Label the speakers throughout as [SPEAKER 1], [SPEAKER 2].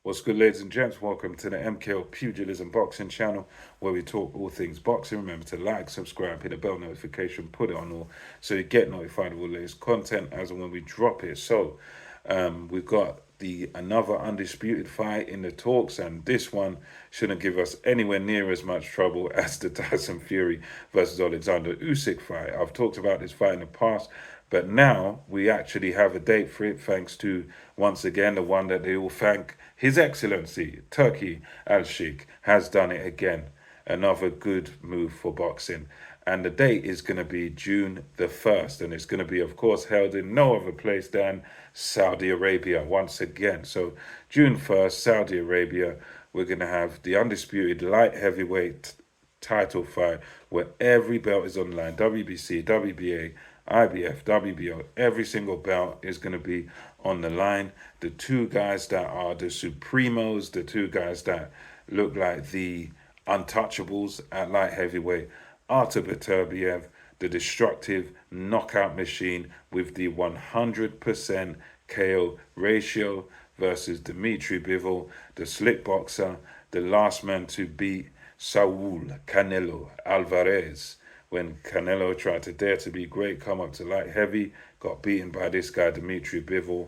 [SPEAKER 1] What's good, ladies and gents? Welcome to the MKL Pugilism Boxing channel, where we talk all things boxing. Remember to like, subscribe, hit the bell notification, put it on all, so you get notified of all the latest content as and when we drop it. So, we've got the another undisputed fight in the talks, and this one shouldn't give us anywhere near as much trouble as the Tyson Fury versus Alexander Usyk fight. I've talked about this fight in the past. But now we actually have a date for it, thanks to, once again, the one that they all thank His Excellency, Turkey Al-Sheikh, has done it again. Another good move for boxing. And the date is going to be June the 1st. And it's going to be, of course, held in no other place than Saudi Arabia once again. So June 1st, Saudi Arabia, we're going to have the undisputed light heavyweight title fight where every belt is on the line. WBC, WBA, IBF, WBO, every single belt is going to be on the line. The two guys that are the supremos, the two guys that look like the untouchables at light heavyweight, Artur Beterbiev, the destructive knockout machine with the 100% KO ratio, versus Dmitry Bivol, the slick boxer, the last man to beat Saul Canelo Alvarez. When Canelo tried to dare to be great, come up to light heavy, got beaten by this guy, Dmitry Bivol.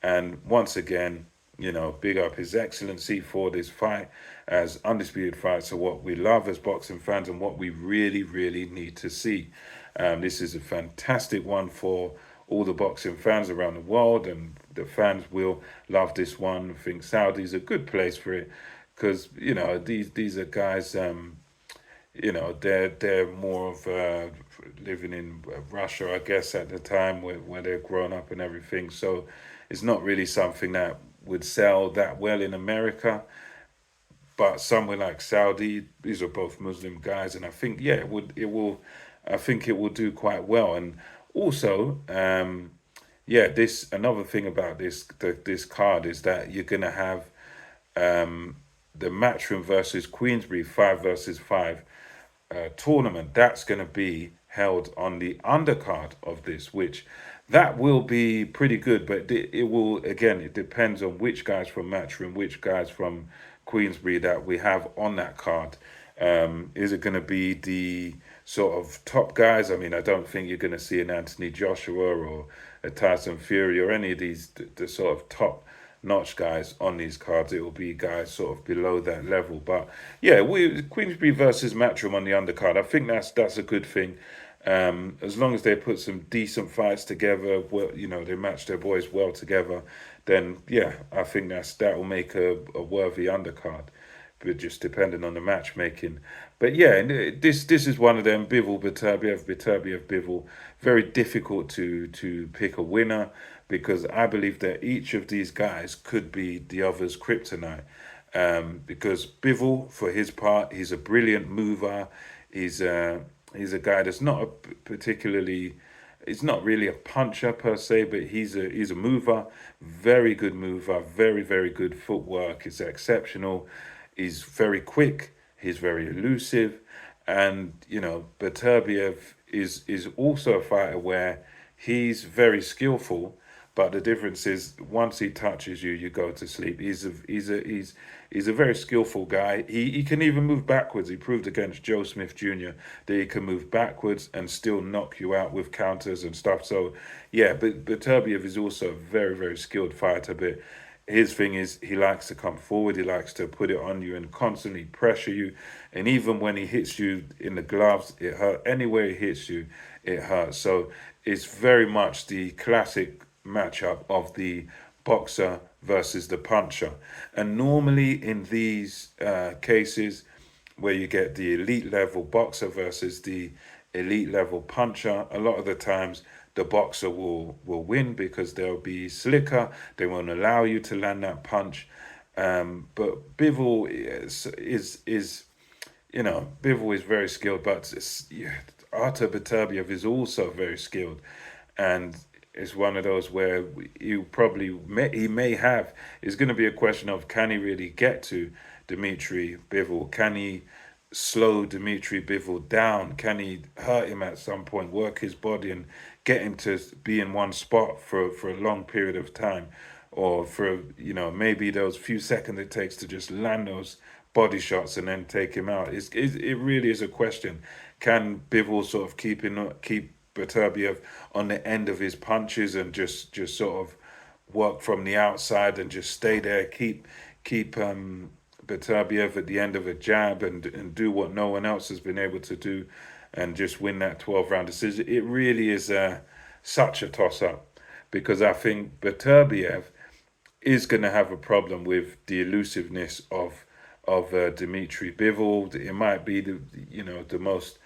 [SPEAKER 1] And once again, big up His Excellency for this fight, as undisputed fights are what we love as boxing fans and what we really, really need to see. This is a fantastic one for all the boxing fans around the world, and the fans will love this one. I think Saudi's a good place for it because, these are guys, they're more of living in Russia, I guess, at the time where they're grown up and everything. So it's not really something that would sell that well in America. But somewhere like Saudi, these are both Muslim guys, and I think I think it will do quite well. And also, this another thing about this card is that you're gonna have the Matchroom versus Queensbury 5 versus 5 tournament. That's going to be held on the undercard of this, which that will be pretty good. But it will, again, it depends on which guys from Matchroom, which guys from Queensbury that we have on that card. Is it going to be the sort of top guys? I mean, I don't think you're going to see an Anthony Joshua or a Tyson Fury or any of these the sort of top notch guys on these cards. It will be guys sort of below that level. But yeah, we Queensbury versus Matchroom on the undercard. I think that's a good thing. As long as they put some decent fights together, well, they match their boys well together, then yeah, I think that will make a worthy undercard. But just depending on the matchmaking. But yeah, and this is one of them. Bivol, Beterbiev, Bivol. Very difficult to pick a winner, because I believe that each of these guys could be the other's kryptonite. Because Bivol, for his part, he's a brilliant mover. He's a guy that's not a particularly. He's not really a puncher per se, but he's a mover, very good mover, very very good footwork. It's exceptional. He's very quick. He's very elusive, and Beterbiev is also a fighter where he's very skillful. But the difference is, once he touches you, you go to sleep. He's a very skillful guy. He can even move backwards. He proved against Joe Smith Jr. that he can move backwards and still knock you out with counters and stuff. So yeah, but Beterbiev is also a very very skilled fighter. But his thing is, he likes to come forward. He likes to put it on you and constantly pressure you. And even when he hits you in the gloves, it hurts. Anywhere he hits you, it hurts. So it's very much the classic matchup of the boxer versus the puncher. And normally in these cases where you get the elite level boxer versus the elite level puncher, a lot of the times the boxer will win because they'll be slicker. They won't allow you to land that punch. But Bivol Bivol is very skilled, but Artur Beterbiev is also very skilled, and it's one of those where he may have. It's going to be a question of, can he really get to Dmitry Bivol? Can he slow Dmitry Bivol down? Can he hurt him at some point, work his body and get him to be in one spot for a long period of time? or for, maybe those few seconds it takes to just land those body shots and then take him out. It really is a question. Can Bivol sort of keep Beterbiev on the end of his punches and just sort of work from the outside and just stay there, keep Beterbiev at the end of a jab and do what no one else has been able to do, and just win that 12-round decision. It really is such a toss-up, because I think Beterbiev is going to have a problem with the elusiveness of Dmitry Bivol. It might be the most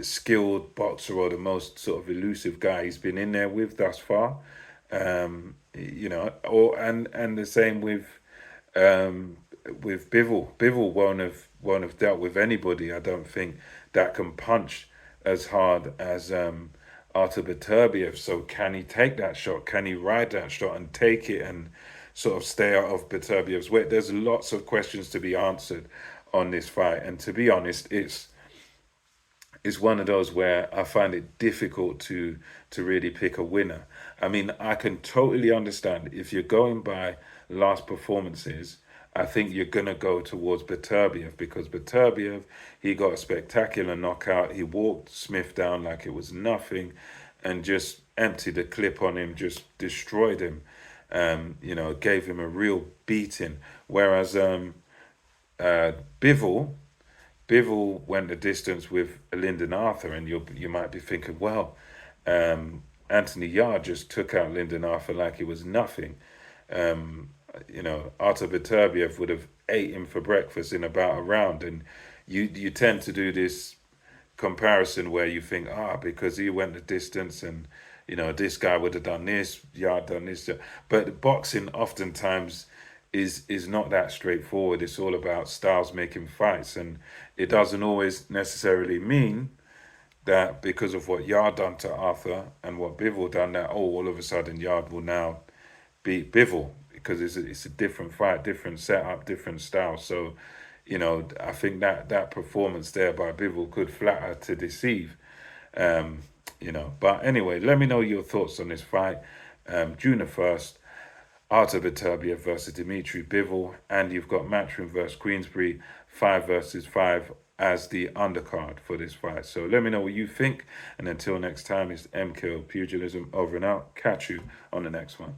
[SPEAKER 1] skilled boxer, or the most sort of elusive guy he's been in there with thus far. And the same with Bivol. Bivol won't have dealt with anybody, I don't think, that can punch as hard as Artur Beterbiev. So can he take that shot? Can he ride that shot and take it and sort of stay out of Beterbiev's way? There's lots of questions to be answered on this fight, and to be honest, it's one of those where I find it difficult to really pick a winner. I mean, I can totally understand if you're going by last performances. I think you're going to go towards Beterbiev, because Beterbiev, he got a spectacular knockout. He walked Smith down like it was nothing and just emptied the clip on him, just destroyed him, gave him a real beating. Whereas Bivol went the distance with Lyndon Arthur, and you might be thinking, well, Anthony Yarde just took out Lyndon Arthur like it was nothing. Artur Beterbiev would have ate him for breakfast in about a round, and you tend to do this comparison where you think, because he went the distance, and this guy would have done this, Yarde done this, but boxing oftentimes is not that straightforward. It's all about styles making fights, and it doesn't always necessarily mean that because of what Yarde done to Arthur and what Bivol done, that all of a sudden Yarde will now beat Bivol, because it's a different fight, different setup, different style. So, I think that performance there by Bivol could flatter to deceive. But anyway, let me know your thoughts on this fight. June the 1st, Artur Beterbiev versus Dmitry Bivol, and you've got Matchroom versus Queensbury, 5 versus 5 as the undercard for this fight. So let me know what you think, and until next time, it's MKO Pugilism over and out. Catch you on the next one.